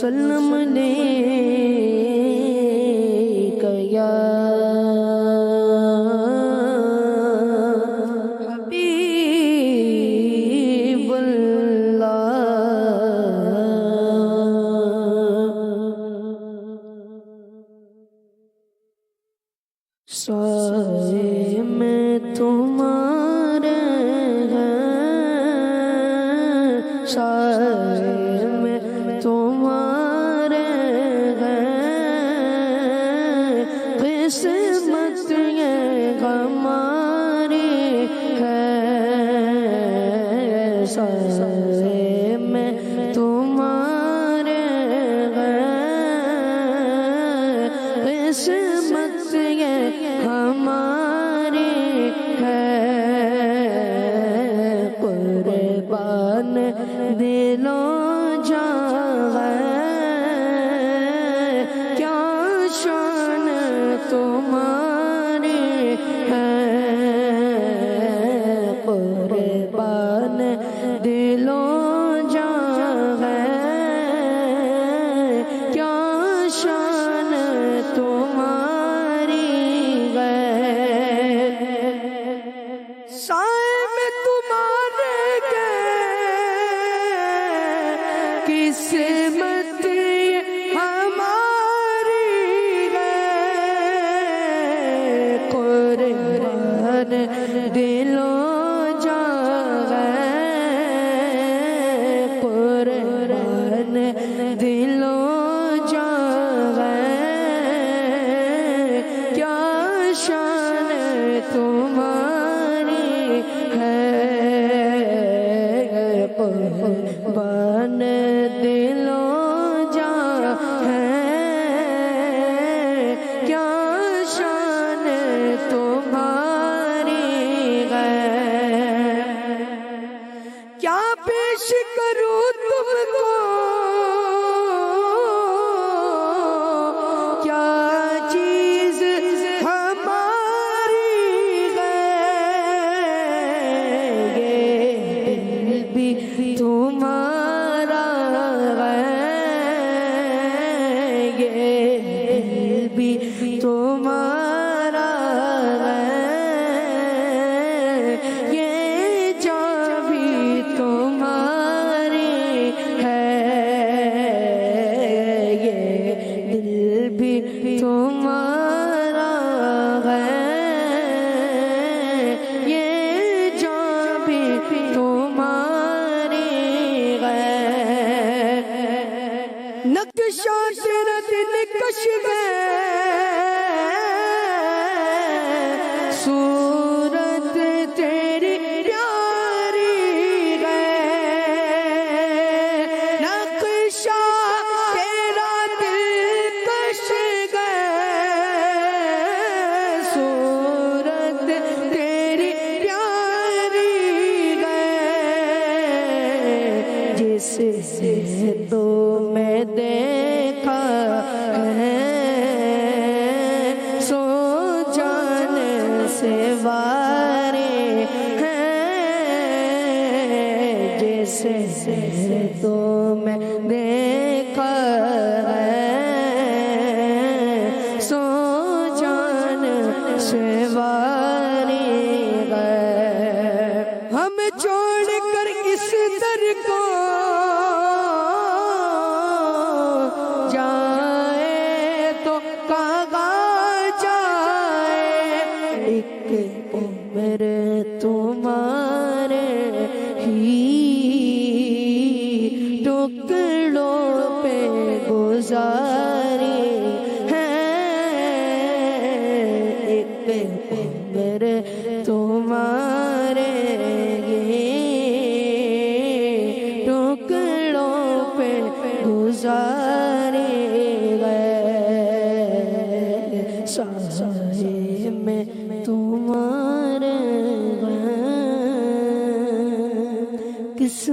وسلم علیک یا حبیب اللہ سائے میں تمہارے ہیں سائے میں تمہارے ہیں قسمت یہ ہماری ہے سائے میں تمہارے ہیں قسمت یہ ہماری ہے قربان دل و جاں ہے کیا شان تمہاری ہے قربان دل و جاں ہے کیا شان تمہاری سائے میں تمہارے قسمت ہماری ہے قربان دل و جاں ہے قربان دل و جاں ہے کیا شان تمہاری قربان دل و جاں ہے کیا شان تمہاری ہے کیا پیش کروں تم کو کیا چیز ہماری ہے یہ بھی تمہارا ہے یہ بھی تمہارا ہے یہ جاں بھی تمہاری ہے یہ دل بھی تمہارا ہے یہ جاں بھی تمہاری نقشہ تیرا دل کش گئے صورت تیری پیاری ہے نقشہ تیرا دل کش گئے صورت تیری پیاری ہے جس سے تو میں دیکھا ہے سو جان سے وارے ہیں جس سے تو میں دیکھا ہے سو جان سے وارے ہم چھوڑ کر اس در کو جائے تو کہاں جائے ایک عمر تمہارے ہی ٹکڑوں پہ گزاری ہے ایک عمر تمہارے ٹکڑوں پہ گزارے گئے سائے میں تمہارے کس